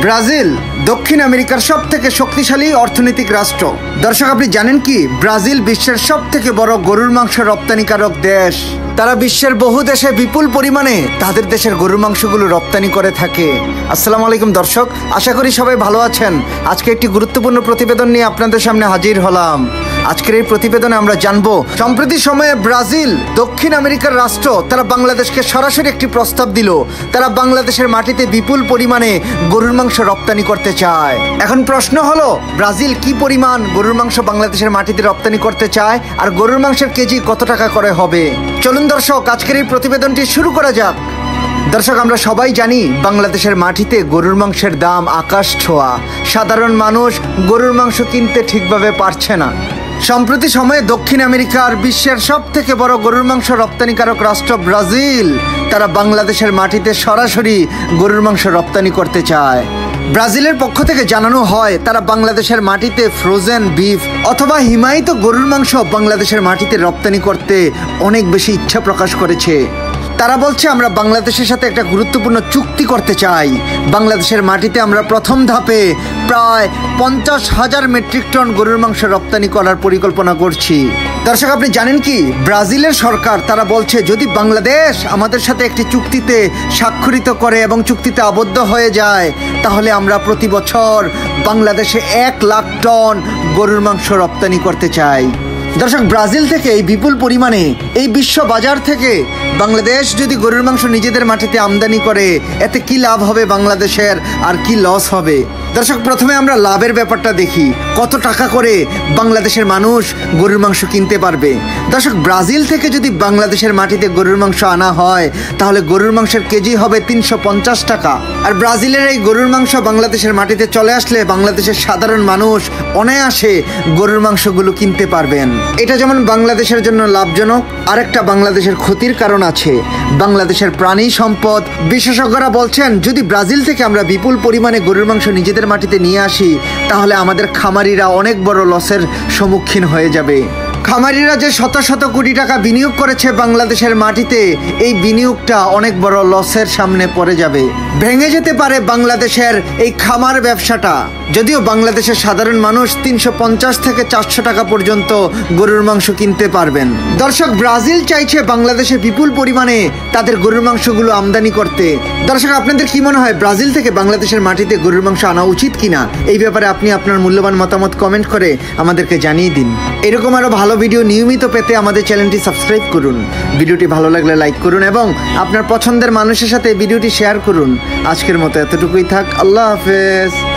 Brazil দক্ষিণ আমেরিকার সবথেকে শক্তিশালী অর্থনৈতিক রাষ্ট্র। দর্শক, আপনি জানেন কি ব্রাজিল বিশ্বের সবথেকে বড় গরুর মাংস রপ্তানিকারক দেশ। তারা বিশ্বের বহু দেশে বিপুল পরিমাণে তাদের দেশের গরুর মাংসগুলো রপ্তানি করে থাকে। আসসালামু আলাইকুম দর্শক, আশা করি সবাই ভালো আছেন। আজকে একটি গুরুত্বপূর্ণ প্রতিবেদন নিয়ে আপনাদের সামনে হাজির হলাম। আজকের এই প্রতিবেদনে আমরা জানবো সম্প্রতি সময়ে ব্রাজিল দক্ষিণ আমেরিকার রাষ্ট্র তারা বাংলাদেশকে সরাসরি একটি প্রস্তাব দিল। তারা বাংলাদেশের মাটিতে বিপুল পরিমাণে গরুর মাংস রপ্তানি করতে চায়। এখন প্রশ্ন হলো, ব্রাজিল কি পরিমাণ গরুর মাংস বাংলাদেশের মাটিতে রপ্তানি করতে চায় আর গরুর মাংসের কেজি কত টাকা করে হবে? চলুন দর্শক, আজকের এই প্রতিবেদনটি শুরু করা যাক। দর্শক, আমরা সবাই জানি বাংলাদেশের মাটিতে গরুর মাংসের দাম আকাশ ছোঁয়া। সাধারণ মানুষ গরুর মাংস কিনতে ঠিকভাবে পারছে না। সম্প্রতি সময়ে দক্ষিণ আমেরিকার বিশ্বের সবথেকে বড় গরুর মাংস রপ্তানিকারক রাষ্ট্র ব্রাজিল তারা বাংলাদেশের মাটিতে সরাসরি গরুর মাংস রপ্তানি করতে চায়। ব্রাজিলের পক্ষ থেকে জানানো হয় তারা বাংলাদেশের মাটিতে ফ্রোজেন বিফ অথবা হিমায়িত গরুর মাংস বাংলাদেশের মাটিতে রপ্তানি করতে অনেক বেশি ইচ্ছা প্রকাশ করেছে। তারা বলছে, আমরা বাংলাদেশের সাথে একটা গুরুত্বপূর্ণ চুক্তি করতে চাই। বাংলাদেশের মাটিতে আমরা প্রথম ধাপে প্রায় 50,000 মেট্রিক টন গরুর মাংস রপ্তানি করার পরিকল্পনা করছি। দর্শক, আপনি জানেন কি ব্রাজিলের সরকার তারা বলছে যদি বাংলাদেশ আমাদের সাথে একটি চুক্তিতে স্বাক্ষরিত করে এবং চুক্তিতে আবদ্ধ হয়ে যায়, তাহলে আমরা প্রতি বছর বাংলাদেশে 1 লাখ টন গরুর মাংস রপ্তানি করতে চাই। দর্শক, ব্রাজিল থেকে এই বিপুল পরিমাণে এই বিশ্ব বাজার থেকে বাংলাদেশ যদি গরুর মাংস নিজেদের মাটিতে আমদানি করে, এতে কি লাভ হবে বাংলাদেশের আর কি লস হবে? দর্শক, প্রথমে আমরা লাভের ব্যাপারটা দেখি। কত টাকা করে বাংলাদেশের মানুষ গরুর মাংস কিনতে পারবে? দর্শক, ব্রাজিল থেকে যদি বাংলাদেশের মাটিতে গরুর মাংস আনা হয়, তাহলে গরুর মাংসের কেজি হবে 350 টাকা। আর ব্রাজিলের এই গরুর মাংস বাংলাদেশের মাটিতে চলে আসলে বাংলাদেশের সাধারণ মানুষ অনায়াসে গরুর মাংসগুলো কিনতে পারবেন। এটা যেমন বাংলাদেশের জন্য লাভজনক, আরেকটা বাংলাদেশের ক্ষতির কারণ আছে। বাংলাদেশের প্রাণী সম্পদ বিশেষজ্ঞরা বলছেন, যদি ব্রাজিল থেকে আমরা বিপুল পরিমাণে গরুর মাংস নিজেদের মাটিতে নিয়ে আসি, তাহলে আমাদের খামারিরা অনেক বড় লসের সম্মুখীন হয়ে যাবে। খামারিরা যে শত শত কোটি টাকা বিনিয়োগ করেছে বাংলাদেশের মাটিতে, এই বিনিয়োগটা অনেক বড় লসের সামনে পড়ে যাবে। ভেঙে যেতে পারে বাংলাদেশের এই খামার ব্যবসাটা। যদিও বাংলাদেশের সাধারণ মানুষ 350 থেকে 400 টাকা পর্যন্ত গরুর মাংস কিনতে পারবেন। দর্শক, ব্রাজিল চাইছে বাংলাদেশে বিপুল পরিমাণে তাদের গরুর মাংসগুলো আমদানি করতে। দর্শক, আপনাদের কি মনে হয় ব্রাজিল থেকে বাংলাদেশের মাটিতে গরুর মাংস আনা উচিত কিনা? এই ব্যাপারে আপনি আপনার মূল্যবান মতামত কমেন্ট করে আমাদেরকে জানিয়ে দিন। এরকম আরো ভালো ভিডিও নিয়মিত পেতে আমাদের চ্যানেলটি সাবস্ক্রাইব করুন। ভিডিওটি ভালো লাগলে লাইক করুন এবং আপনার পছন্দের মানুষের সাথে ভিডিওটি শেয়ার করুন। আজকের মতো এতটুকুই থাক। আল্লাহ হাফেজ।